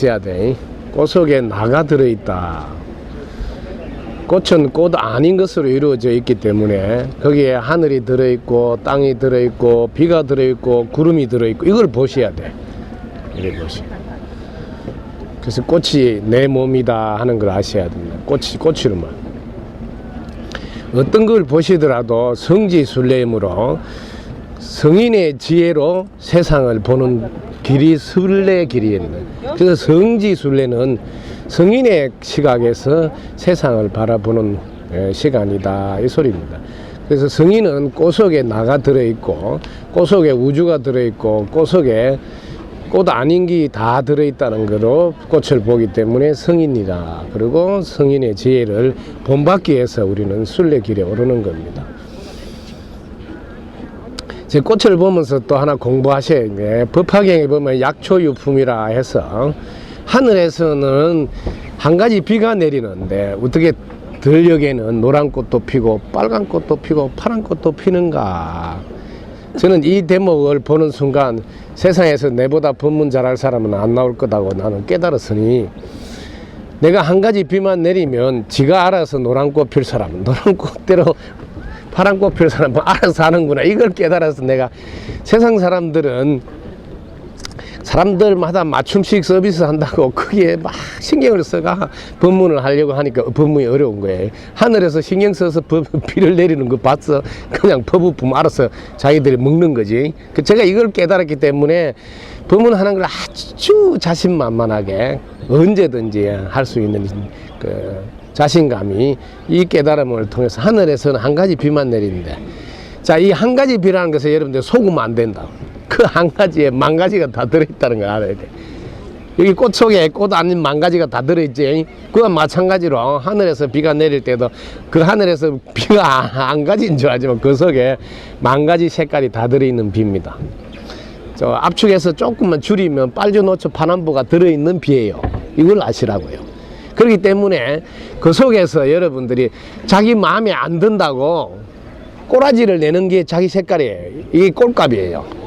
해야 돼. 꽃 속에 나가 들어있다. 꽃은 꽃 아닌 것으로 이루어져 있기 때문에 거기에 하늘이 들어있고 땅이 들어있고 비가 들어있고 구름이 들어있고 이걸 보셔야 돼. 이렇게 보시고. 그래서 꽃이 내 몸이다 하는 걸 아셔야 됩니다. 꽃이로만. 어떤 걸 보시더라도 성지순례이므로 성인의 지혜로 세상을 보는 길이 순례 길이에요. 그래서 성지순례는 성인의 시각에서 세상을 바라보는 시간이다 이 소리입니다. 그래서 성인은 꽃 속에 나가 들어있고 꽃 속에 우주가 들어있고 꽃 속에 꽃 아닌 게 다 들어있다는 거로 꽃을 보기 때문에 성인이다. 그리고 성인의 지혜를 본받기 위해서 우리는 순례길에 오르는 겁니다. 제 꽃을 보면서 또 하나 공부하셔야 돼. 법화경에 보면 약초유품이라 해서 하늘에서는 한 가지 비가 내리는데 어떻게 들녘에는 노란 꽃도 피고 빨간 꽃도 피고 파란 꽃도 피는가. 저는 이 대목을 보는 순간 세상에서 내보다 법문 잘할 사람은 안 나올 거다고 나는 깨달았으니, 내가 한 가지 비만 내리면 지가 알아서 노란 꽃 필 사람은 노란 꽃대로 파란 꽃 필 사람은 알아서 하는구나. 이걸 깨달아서 내가 세상 사람들마다 맞춤식 서비스 한다고 거기에 막 신경을 써가 법문을 하려고 하니까 법문이 어려운 거예요. 하늘에서 신경 써서 비를 내리는 거 봤어. 그냥 법부품 알아서 자기들이 먹는 거지. 제가 이걸 깨달았기 때문에 법문하는 걸 아주 자신만만하게 언제든지 할 수 있는 그 자신감이 이 깨달음을 통해서 하늘에서는 한 가지 비만 내리는데, 자, 이 한 가지 비라는 것을 여러분들 속으면 안 된다. 그 한 가지에 만 가지가 다 들어있다는 걸 알아야 돼. 여기 꽃 속에 꽃 아닌 만 가지가 다 들어있지. 그와 마찬가지로 하늘에서 비가 내릴 때도 그 하늘에서 비가 한 가지인 줄 알지만 그 속에 만 가지 색깔이 다 들어있는 비입니다. 저 압축해서 조금만 줄이면 빨주노초 파남보가 들어있는 비예요. 이걸 아시라고요. 그렇기 때문에 그 속에서 여러분들이 자기 마음에 안 든다고 꼬라지를 내는 게 자기 색깔이에요. 이게 꼴값이에요.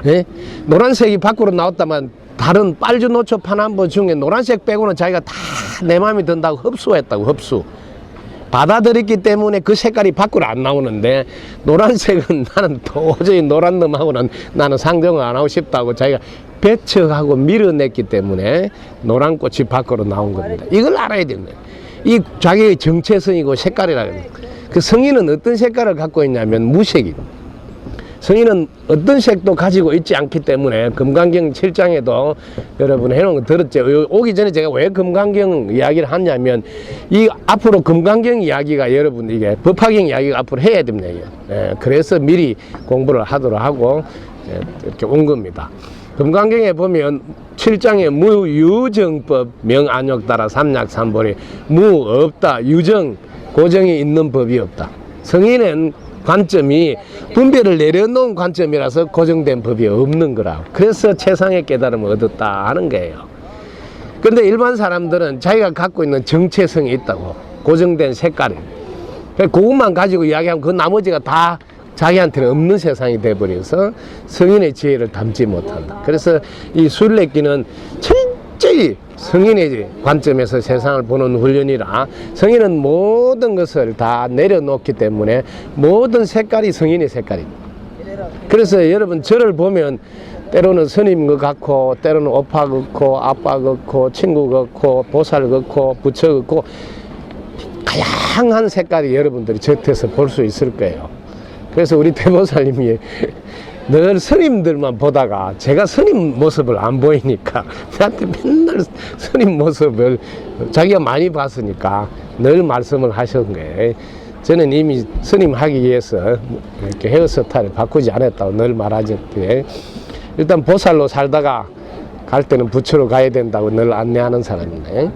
예? 노란색이 밖으로 나왔다면 다른 빨주노초 파남보 중에 노란색 빼고는 자기가 다 내 마음에 든다고 흡수했다고. 흡수 받아들였기 때문에 그 색깔이 밖으로 안 나오는데, 노란색은 나는 도저히 노란 놈하고는 나는 상정을 안 하고 싶다고 자기가 배척하고 밀어냈기 때문에 노란 꽃이 밖으로 나온 겁니다. 이걸 알아야 됩니다. 이 자기의 정체성이고 색깔이라고 합니다. 그 성인은 어떤 색깔을 갖고 있냐면 무색이고, 성인은 어떤 색도 가지고 있지 않기 때문에 금강경 7장에도 여러분 해놓은 거 들었죠. 오기 전에 제가 왜 금강경 이야기를 하냐면, 이 앞으로 금강경 이야기가 여러분 이게 법화경 이야기가 앞으로 해야 됩니다. 예, 그래서 미리 공부를 하도록 하고 이렇게 온 겁니다. 금강경에 보면 7장에 무유정법 명안욕 따라 삼약삼보리, 무 없다, 유정 고정이 있는 법이 없다. 성인은 관점이 분별을 내려놓은 관점이라서 고정된 법이 없는 거라고. 그래서 최상의 깨달음을 얻었다 하는 거예요. 그런데 일반 사람들은 자기가 갖고 있는 정체성이 있다고, 고정된 색깔이. 그것만 가지고 이야기하면 그 나머지가 다 자기한테는 없는 세상이 돼버려서 성인의 지혜를 담지 못한다. 그래서 이 순례길은 철저히 성인의 관점에서 세상을 보는 훈련이라, 성인은 모든 것을 다 내려놓기 때문에 모든 색깔이 성인의 색깔입니다. 그래서 여러분 저를 보면 때로는 스님 것 같고, 때로는 오빠 같고, 아빠 같고, 친구 같고, 보살 같고, 부처 같고, 다양한 색깔이 여러분들이 겉에서 볼 수 있을 거예요. 그래서 우리 대보살님이 늘 스님들만 보다가 제가 스님 모습을 안 보이니까 저한테 맨날 스님 모습을 자기가 많이 봤으니까 늘 말씀을 하신 거예요. 저는 이미 스님 하기 위해서 이렇게 헤어스타일을 바꾸지 않았다고 늘 말하셨대요. 일단 보살로 살다가 갈 때는 부처로 가야 된다고 늘 안내하는 사람인데,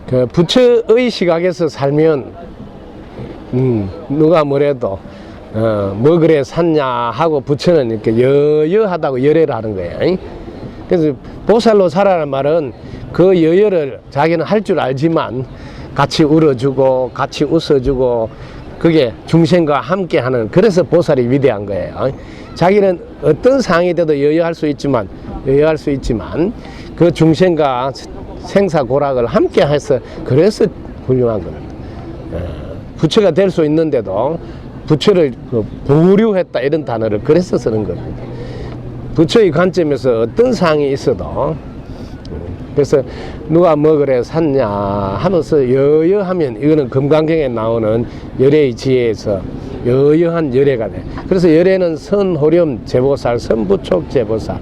그 부처의 시각에서 살면 누가 뭐래도 뭐 그래 샀냐 하고 부처는 이렇게 여여하다고 열애를 하는 거예요. 그래서 보살로 살아라는 말은 그 여여를 자기는 할 줄 알지만 같이 울어주고 같이 웃어주고 그게 중생과 함께 하는, 그래서 보살이 위대한 거예요. 자기는 어떤 상황이 돼도 여여할 수 있지만 그 중생과 생사고락을 함께 해서 그래서 훌륭한 겁니다. 부처가 될 수 있는데도 부처를 보류했다 이런 단어를 그래서 쓰는 겁니다. 부처의 관점에서 어떤 상황이 있어도 그래서 누가 뭐 그래 샀냐 하면서 여여하면 이거는 금강경에 나오는 열애의 지혜에서 여여한 열애가 돼. 그래서 열애는 선호렴 제보살, 선부촉 제보살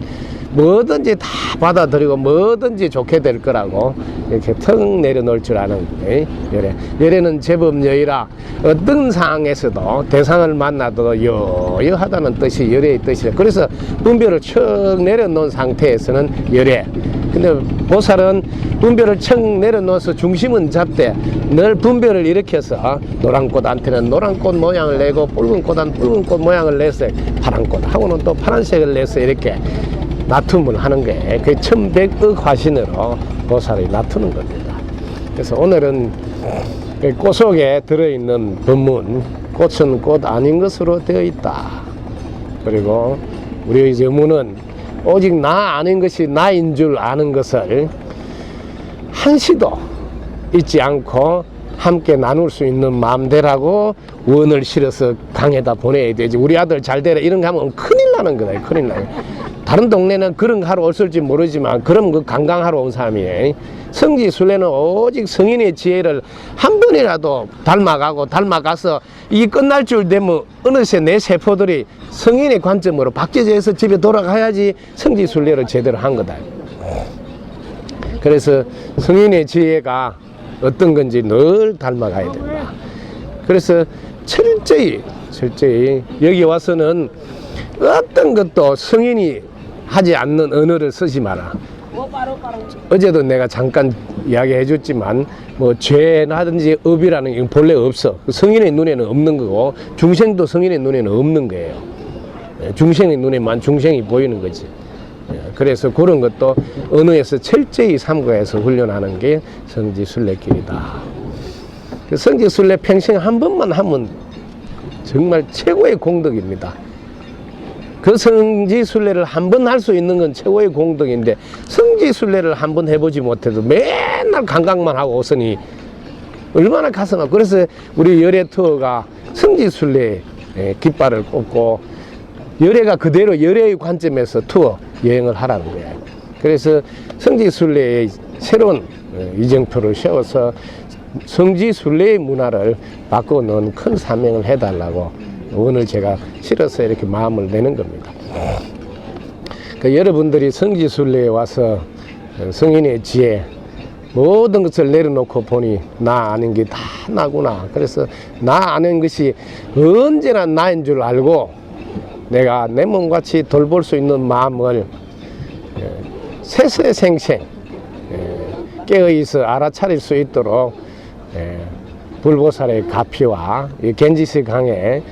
뭐든지 다 받아들이고 뭐든지 좋게 될 거라고 이렇게 턱 내려놓을 줄 아는 거예요. 열애. 열애는 제법 여의라 어떤 상황에서도 대상을 만나도 여여하다는 뜻이 열애의 뜻이에요. 그래서 분별을 척 내려놓은 상태에서는 열애. 근데 보살은 분별을 척 내려놓아서 중심은 잡되 늘 분별을 일으켜서 노란 꽃한테는 노란 꽃 모양을 내고 붉은 꽃한 붉은 꽃 모양을 내서 파란 꽃하고는 또 파란색을 내서 이렇게 놔툼을 하는 게 그 1100억 화신으로 보살이 놔두는 겁니다. 그래서 오늘은 꽃 속에 들어있는 법문 꽃은 꽃 아닌 것으로 되어 있다. 그리고 우리의 여문은 오직 나 아닌 것이 나인 줄 아는 것을 한시도 잊지 않고 함께 나눌 수 있는 마음대라고 원을 실어서 강에다 보내야 되지. 우리 아들 잘 되라 이런 거 하면 큰일 나는 거다. 큰일 나요. 다른 동네는 그런 거 하러 올을지 모르지만 그럼 그 관광하러 온 사람이에요. 성지순례는 오직 성인의 지혜를 한 번이라도 닮아가서 이 끝날 줄 되면 어느새 내 세포들이 성인의 관점으로 박제해서 집에 돌아가야지 성지순례를 제대로 한 거다. 그래서 성인의 지혜가 어떤 건지 늘 닮아가야 된다. 그래서 철저히 여기 와서는 어떤 것도 성인이 하지 않는 언어를 쓰지 마라. 어제도 내가 잠깐 이야기해 줬지만 뭐 죄나든지 업이라는 게 본래 없어. 성인의 눈에는 없는 거고 중생도 성인의 눈에는 없는 거예요. 중생의 눈에만 중생이 보이는 거지. 그래서 그런 것도 언어에서 철저히 삼가해서 훈련하는 게 성지순례길이다. 성지순례 평생 한 번만 하면 정말 최고의 공덕입니다. 그 성지순례를 한 번 할 수 있는 건 최고의 공덕인데 성지순례를 한 번 해보지 못해도 맨날 관광만 하고 오서니 얼마나 가슴 아프고. 그래서 우리 열애 투어가 성지순례 깃발을 꽂고 열애가 그대로 열애의 관점에서 투어 여행을 하라는 거예요. 그래서 성지순례의 새로운 이정표를 세워서 성지순례의 문화를 바꿔놓은 큰 사명을 해달라고 오늘 제가 실어서 이렇게 마음을 내는 겁니다. 그러니까 여러분들이 성지순례에 와서 성인의 지혜 모든 것을 내려놓고 보니 나 아는 게 다 나구나. 그래서 나 아는 것이 언제나 나인 줄 알고 내가 내 몸같이 돌볼 수 있는 마음을 세세생생 깨어있어 알아차릴 수 있도록 불보살의 가피와 겐지스 강의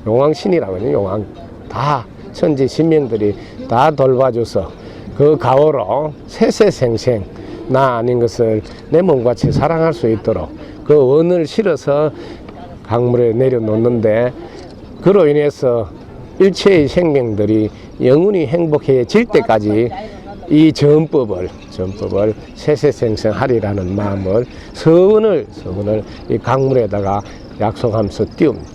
용왕신이라고 하죠. 용왕 다 천지 신명들이 다 돌봐줘서 그 가오로 세세생생 나 아닌 것을 내 몸같이 사랑할 수 있도록 그 원을 실어서 강물에 내려놓는데 그로 인해서 일체의 생명들이 영원히 행복해질 때까지 이 전법을 세세생생하리라는 마음을 서원을 이 강물에다가 약속하면서 띄웁니다.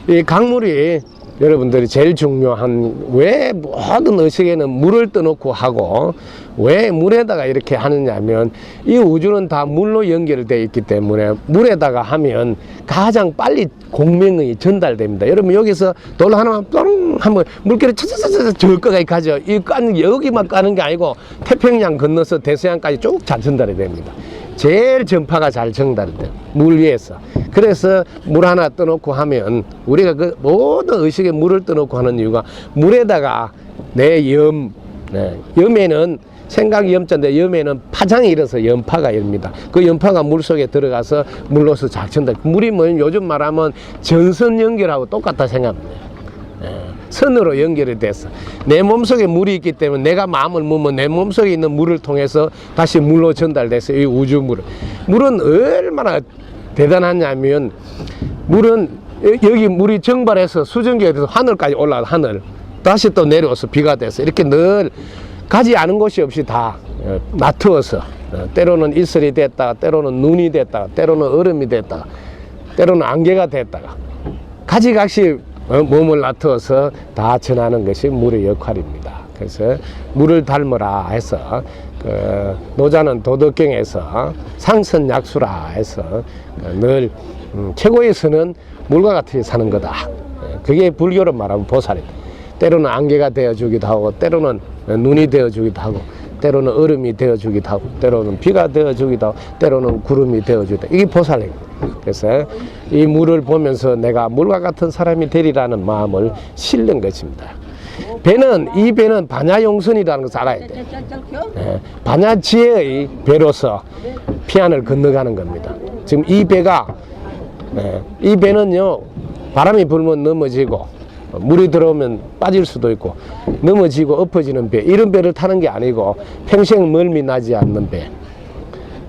이 강물이 여러분들이 제일 중요한 왜 모든 의식에는 물을 떠놓고 하고 왜 물에다가 이렇게 하느냐면 이 우주는 다 물로 연결되어 있기 때문에 물에다가 하면 가장 빨리 공명이 전달됩니다. 여러분 여기서 돌 하나만 뿅 하면 물결이 차차차차 저 끝까지 가죠. 이 여기만 까는 게 아니고 태평양 건너서 대서양까지 쭉 잘 전달이 됩니다. 제일 전파가 잘 전달이 돼요. 물 위에서. 그래서 물 하나 떠놓고 하면 우리가 그 모든 의식에 물을 떠놓고 하는 이유가 물에다가 내 염에는 생각이 염자인데 염에는 파장이 일어서 염파가 일입니다. 그 염파가 물 속에 들어가서 물로서 잘 전달. 물이 뭐 요즘 말하면 전선 연결하고 똑같다 생각합니다. 선으로 연결이 돼서 내 몸속에 물이 있기 때문에 내가 마음을 먹으면 내 몸속에 있는 물을 통해서 다시 물로 전달돼서 이 우주물을 물은 얼마나 대단하냐면 물은 여기 물이 증발해서 수증기가 돼서 하늘까지 올라가 하늘 다시 또 내려와서 비가 돼서 이렇게 늘 가지 않은 곳이 없이 다 놔두어서 때로는 이슬이 됐다가 때로는 눈이 됐다가 때로는 얼음이 됐다가 때로는 안개가 됐다가 가지각시 몸을 놔두어서 다 전하는 것이 물의 역할입니다. 그래서 물을 닮으라 해서 노자는 도덕경에서 상선약수라 해서 늘 최고의 선은 물과 같이 사는 거다. 그게 불교로 말하면 보살입니다. 때로는 안개가 되어주기도 하고 때로는 눈이 되어주기도 하고 때로는 얼음이 되어주기도 하고 때로는 비가 되어주기도 하고 때로는 구름이 되어주기도 하고 이게 보살입니다. 그래서 이 물을 보면서 내가 물과 같은 사람이 되리라는 마음을 실는 것입니다. 이 배는 반야용선이라는 것을 알아야 돼요. 반야지혜의 배로서 피안을 건너가는 겁니다. 지금 이 배는요 바람이 불면 넘어지고 물이 들어오면 빠질 수도 있고 넘어지고 엎어지는 배, 이런 배를 타는 게 아니고 평생 멀미 나지 않는 배,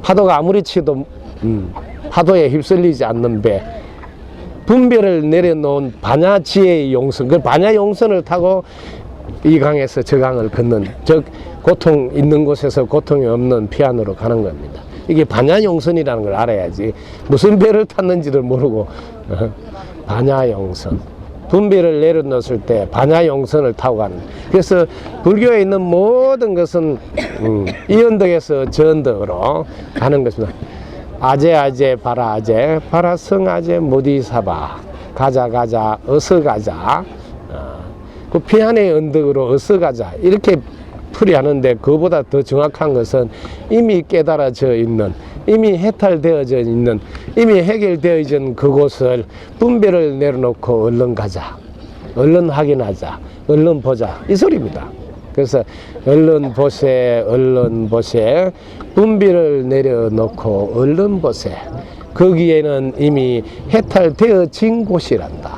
파도가 아무리 치도 파도에 휩쓸리지 않는 배, 분배를 내려놓은 반야지혜의 용선, 그 반야용선을 타고 이 강에서 저 강을 걷는, 즉 고통 있는 곳에서 고통이 없는 피안으로 가는 겁니다. 이게 반야용선이라는 걸 알아야지 무슨 배를 탔는지를 모르고 반야용선, 분배를 내려놓았을 때 반야용선을 타고 가는. 그래서 불교에 있는 모든 것은 이 언덕에서 저 언덕으로 가는 것입니다. 아제 바라 성아제 모디사바, 가자 어서 가자, 그 피안의 언덕으로 어서 가자, 이렇게 풀이하는데 그보다 더 정확한 것은 이미 깨달아져 있는, 이미 해탈되어져 있는, 이미 해결되어 있는 그곳을 분배를 내려놓고 얼른 가자, 얼른 확인하자, 얼른 보자, 이 소리입니다. 그래서 얼른 보세, 분배를 내려놓고 얼른 보세, 거기에는 이미 해탈되어진 곳이란다.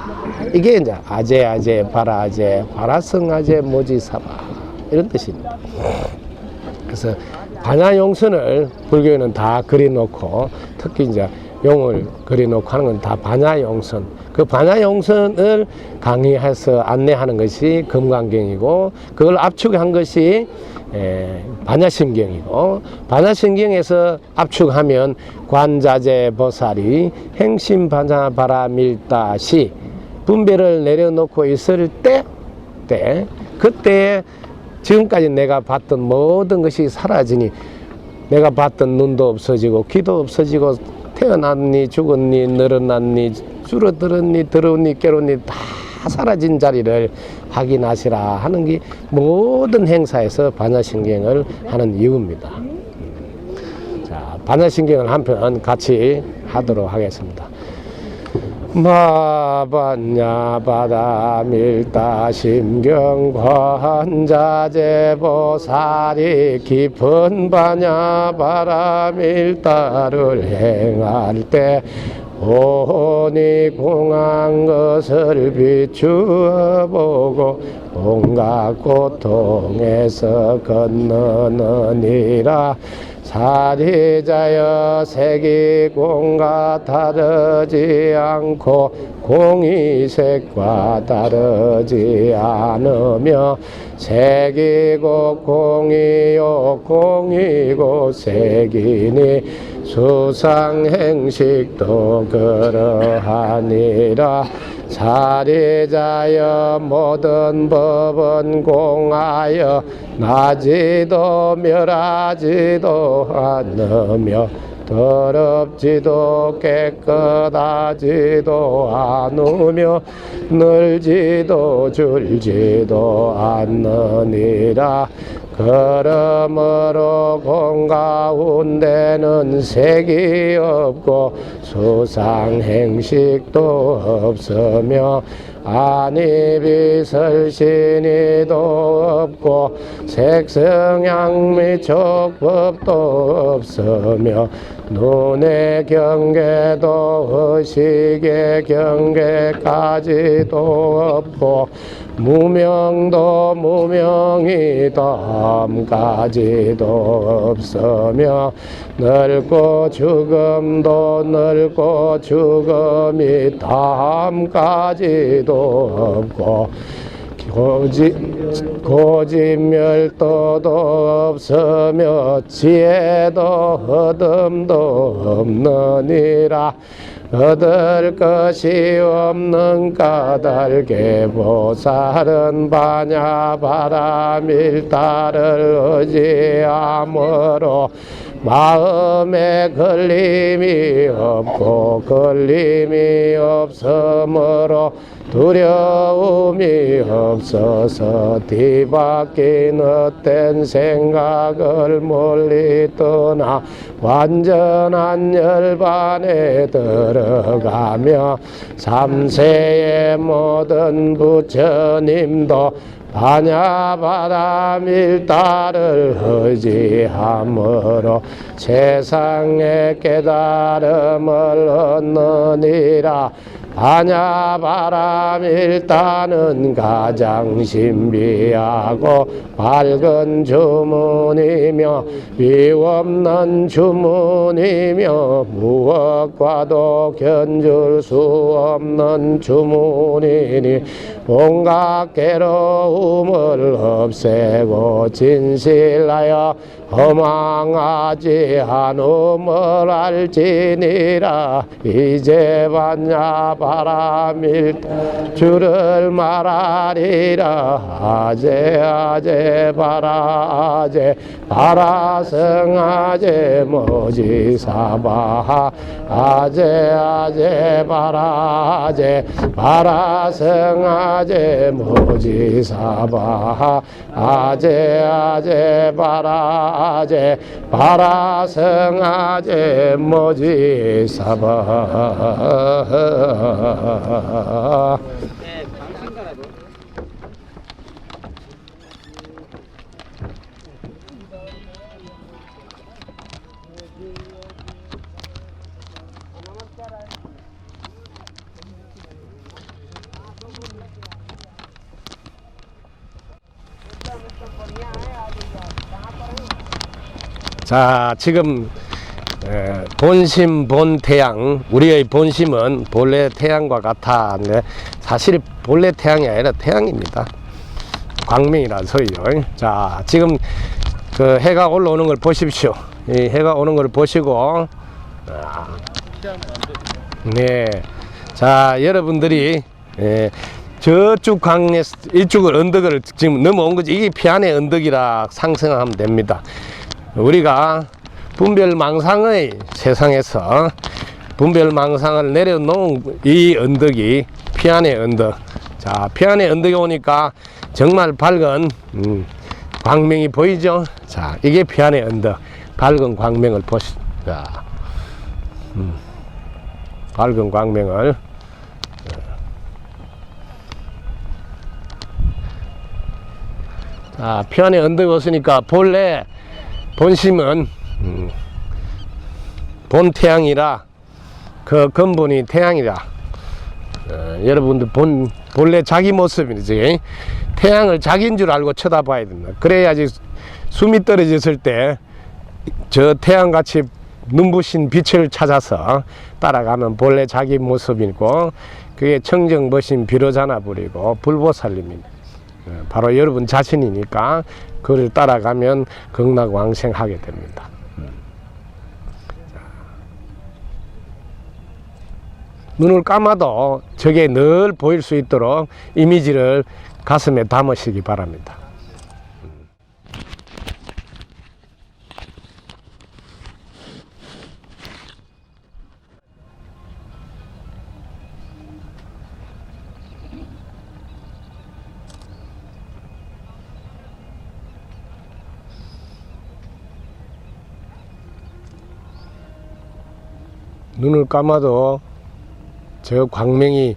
이게 이제 아제 바라성아제 모지사바, 이런 뜻입니다. 그래서 반야용선을 불교에는 다 그려놓고, 특히 이제 용을 그려놓고 하는 건 다 반야용선. 그 반야용선을 강의해서 안내하는 것이 금강경이고, 그걸 압축한 것이 반야심경이고, 반야심경에서 압축하면 관자재 보살이 행심 반야바라밀다시, 분배를 내려놓고 있을 때 그때 지금까지 내가 봤던 모든 것이 사라지니, 내가 봤던 눈도 없어지고 귀도 없어지고 태어났니 죽었니 늘어났니 줄어들었니 들어오니 깨로니 다 사라진 자리를 확인하시라 하는 게 모든 행사에서 반야심경을 하는 이유입니다. 자, 반야심경을 한편 같이 하도록 하겠습니다. 마반야 바다 밀다 심경 관자재 보살이 깊은 반야 바라 밀다를 행할 때 온이 공한 것을 비추어 보고 온갖 고통에서 건너느니라. 사리자여 색이 공과 다르지 않고 공이 색과 다르지 않으며 색이고 공이요 공이고 색이니 수상행식도 그러하니라. 사리자여 모든 법은 공하여 나지도 멸하지도 않으며 더럽지도 깨끗하지도 않으며 늘지도 줄지도 않느니라. 그러므로 공 가운데는 색이 없고 수상행식도 없으며 안이비설신이도 없고 색성향미 촉법도 없으며 눈의 경계도 의식의 경계까지도 없고 무명도 무명이 덤까지도 없으며 늙고 죽음도 늙고 죽음이 덤까지도 없고 고집멸도도 없으며 지혜도 어둠도 없느니라. 얻을 것이 없는 까닭에 보살은 반야 바라밀다를 의지함으로 마음에 걸림이 없고 걸림이 없으므로 두려움이 없어서 뒤바뀐 헛된 생각을 멀리 떠나 완전한 열반에 들어가며 삼세의 모든 부처님도 반야바라밀다를 의지함으로 세상의 깨달음을 얻느니라. 반야바라밀다는 가장 신비하고 밝은 주문이며 위없는 주문이며 무엇과도 견줄 수 없는 주문이니 온갖 괴로움을 없애고 진실하여 허망하지 않음을 알지니라. 이제 반야 바라밀 주를 말하리라. 아제 바라제 바라성아제 모지사바하 아제 바라제 바라성아제 모지사바하 아제 바라제 바라성아제 모지사바하. 자, 지금 본심 본태양, 우리의 본심은 본래 태양과 같아. 사실 본래 태양이 아니라 태양입니다. 광명이라서요. 자, 지금 그 해가 올라오는 걸 보십시오. 이 해가 오는 걸 보시고, 네, 자, 여러분들이 저쪽 강에 이쪽을 언덕을 지금 넘어온 거지. 이게 피안의 언덕이라 상승하면 됩니다. 우리가 분별망상의 세상에서 분별망상을 내려놓은 이 언덕이 피안의 언덕. 자, 피안의 언덕에 오니까 정말 밝은 광명이 보이죠? 자, 이게 피안의 언덕. 밝은 광명을 보시다. 밝은 광명을. 자, 피안의 언덕에 왔으니까 본래 본심은 본태양이라 그 근본이 태양이라. 여러분들 본래 자기 모습이지. 태양을 자기인 줄 알고 쳐다봐야 된다. 그래야지 숨이 떨어졌을 때 저 태양같이 눈부신 빛을 찾아서 따라가면 본래 자기 모습이고 그게 청정보신 비로자나 부리고 불보살님입니다. 바로 여러분 자신이니까 그를 따라가면 극락왕생하게 됩니다. 눈을 감아도 저게 늘 보일 수 있도록 이미지를 가슴에 담으시기 바랍니다. 눈을 감아도 저 광명이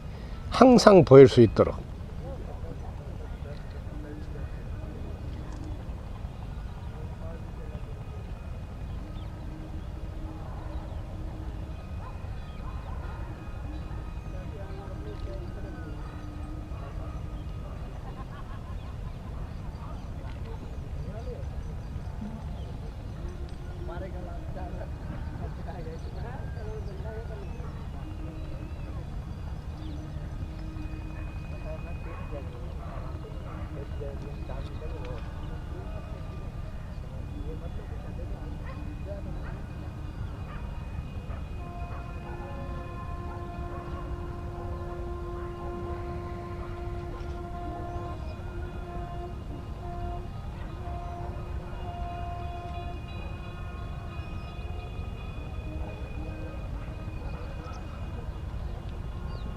항상 보일 수 있도록.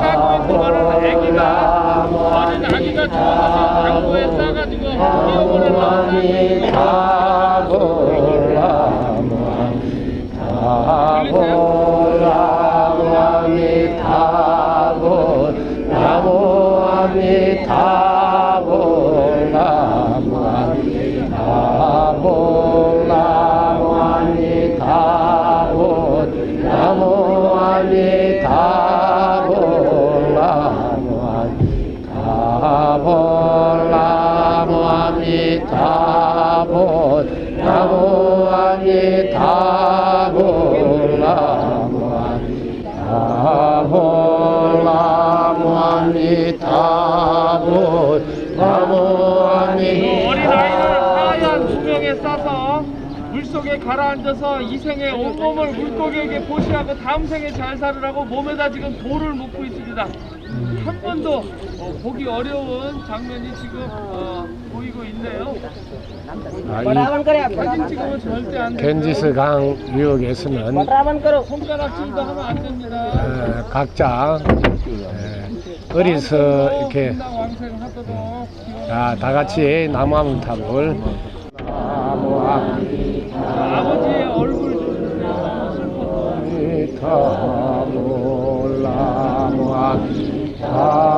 싸고 있는 거는 아기가 어린 아기가 주워서 당구에 싸가지고 뛰어보내려고 어린아이를 하얀 조명에 싸서 물속에 가라앉아서 이 생에 온몸을 물고기에게 보시하고 다음 생에 잘 살으라고 몸에다 지금 돌을 묶고 있습니다. 한 번도 보기 어려운 장면이 지금 보이고 있네요. 사진 찍으면 절대 안 돼요. 겐지스 강 유역에서는 손가락질도 하면 안 됩니다. 각자 어리서 이렇게 왕생하도록 다 같이 나무아미타불 아버지의 얼굴 좀 보세요. 슬퍼서.